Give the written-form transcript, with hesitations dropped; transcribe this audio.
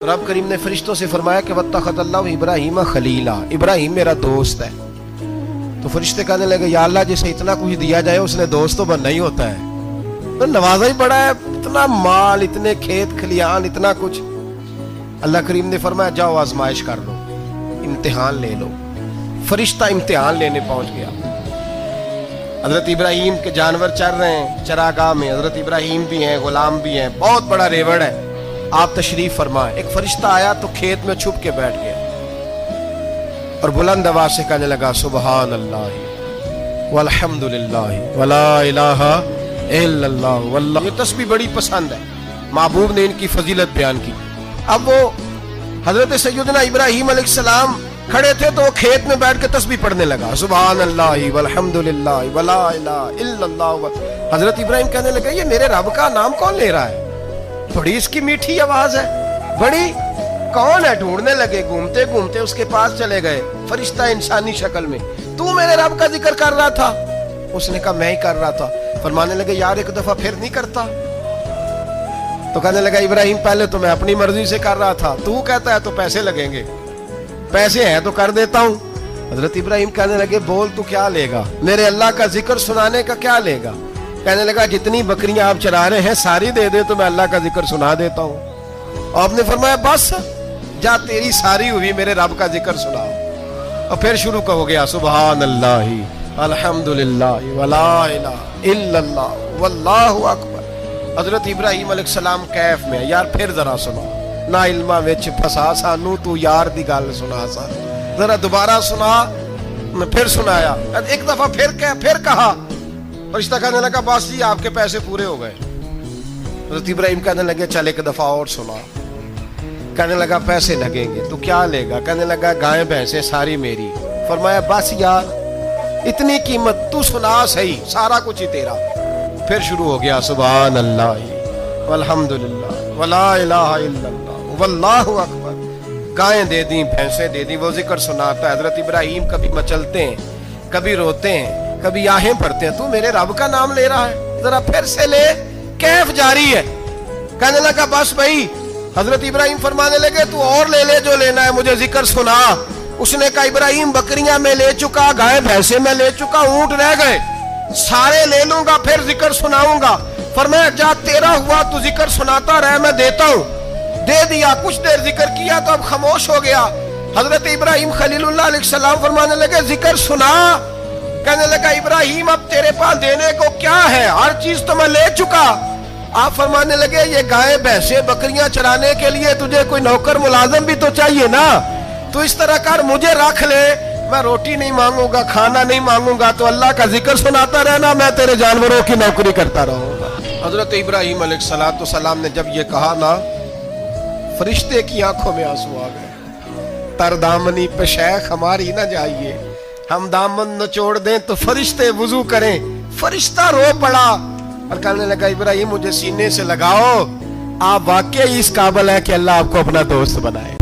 रब करीम ने फरिश्तों से फरमाया कि वत्तखज़ल्लाहु इब्राहीम खलीला, इब्राहिम मेरा दोस्त है। तो फरिश्ते कहने लगे या अल्लाह जिसे इतना कुछ दिया जाए उसने दोस्त तो बनना ही होता है, तो नवाजा ही बड़ा है, इतना माल, इतने खेत खलियान, इतना कुछ। अल्लाह करीम ने फरमाया जाओ आजमाइश कर लो, इम्तिहान ले लो। फरिश्ता इम्तिहान लेने पहुंच गया। हजरत इब्राहिम के जानवर चर रहे हैं चरागाह में, हजरत इब्राहिम भी हैं, गुलाम भी हैं, बहुत बड़ा रेवड़ है। आप तशरीफ फरमाए। एक फरिश्ता आया तो खेत में छुप के बैठ गया और बुलंद आवाज से कहने लगा सुबहान अल्लाह वल्हम्दुलिल्लाह वला इलाहा इल्लल्लाह वल्लाह। ये तस्बीह बड़ी पसंद है, महबूब ने इनकी फजीलत बयान की। अब वो हजरत सैयदना इब्राहिम अलैहिस्सलाम खड़े थे तो वो खेत में बैठ के तस्बीह पढ़ने लगा सुबहान अल्लाह वल्हम्दुलिल्लाह वला इलाहा इल्लल्लाह। हजरत इब्राहिम कहने लगे ये मेरे रब का नाम कौन ले रहा है, बड़ी इसकी मीठी आवाज है, बड़ी कौन है। ढूंढने लगे, घूमते घूमते उसके पास चले गए। फरिश्ता इंसानी शक्ल में, तू मेरे रब का जिक्र कर रहा था? उसने कहा मैं ही कर रहा था। फरमाने लगे यार एक दफा फिर नहीं करता? तो कहने लगा इब्राहिम पहले तो मैं अपनी मर्जी से कर रहा था, तू कहता है तो पैसे लगेंगे, पैसे हैं तो कर देता हूं। हजरत इब्राहिम कहने लगे बोल तू क्या लेगा, मेरे अल्लाह का जिक्र सुनाने का क्या लेगा? कहने लगा जितनी बकरियां आप चरा रहे हैं सारी दे दे तो मैं अल्लाह का जिक्र सुना देता हूं। और आपने फरमाया बस जा तेरी सारी हुई, मेरे रब का जिक्र सुनाओ। और फिर शुरू हो गया सुबहान अल्लाह अल्हम्दुलिल्लाह वला इलाहा इल्लल्लाह वल्लाहु अकबर। हजरत इब्राहिम अलैहिस्सलाम कैफ में, यार फिर जरा सुना, ना इल्मा विच फसा सानू तू यार दी गल सुना सा, जरा दोबारा सुना। मैं फिर सुनाया, एक दफा फिर कहा। फरिश्ता कहने लगा बस जी आपके पैसे पूरे हो गए। हज़रत इब्राहिम कहने लगे चल एक दफा और सुना। कहने लगा पैसे लगेंगे, तो क्या लेगा? कहने लगा गाय भैंसे सारी मेरी। फरमाया बस यार इतनी कीमत, तू सुना सही, सारा कुछ ही तेरा। फिर शुरू हो गया सुभान अल्लाह वल्हम्दुलिल्लाह वला इलाहा इल्लल्लाह वल्लाहु अकबर। गायें दे दी, भैंसे दे दी, वो जिक्र सुनाता है। हजरत इब्राहिम कभी मचलते हैं, कभी रोते हैं, कभी आहें भरते हैं, तू मेरे रब का नाम ले रहा है, जरा फिर से ले। कैफ जारी है। कहने लगा बस भाई। हजरत इब्राहिम फरमाने लगे तू और ले ले जो लेना है, मुझे जिक्र सुना। उसने कहा इब्राहिम बकरियां मैं ले चुका, गाय भैंसे मैं ले चुका, ऊंट रह गए, सारे ले लूंगा फिर जिक्र सुनाऊंगा। फरमाया जा तेरा हुआ तू जिक्र सुनाता रहे, मैं देता हूं। दे दिया, कुछ देर जिक्र किया तो अब खामोश हो गया। हजरत इब्राहिम खलीलुल्लाह अलैहिस्सलाम फरमाने लगे जिक्र सुना। कहने लगा इब्राहिम अब तेरे पास देने को क्या है, हर चीज तो मैं ले चुका। आप फरमाने लगे ये गाय भैंसे बकरियां चराने के लिए तुझे कोई नौकर मुलाजिम भी तो चाहिए ना, तो इस तरह कर मुझे रख ले, मैं रोटी नहीं मांगूंगा, खाना नहीं मांगूंगा, तो अल्लाह का जिक्र सुनाता रहना, मैं तेरे जानवरों की नौकरी करता रहूंगा। हजरत इब्राहिम अलैहिस्सलाम ने जब ये कहा ना, फरिश्ते की आंखों में आंसू आ गए। तरदामनी पे शैख हमारी ना जाइए, हम दामन नचोड़ दें तो फरिश्ते वुजू करें। फरिश्ता रो पड़ा और कहने लगा इब्राहिम मुझे सीने से लगाओ, आप वाकई इस काबिल है कि अल्लाह आपको अपना दोस्त बनाए।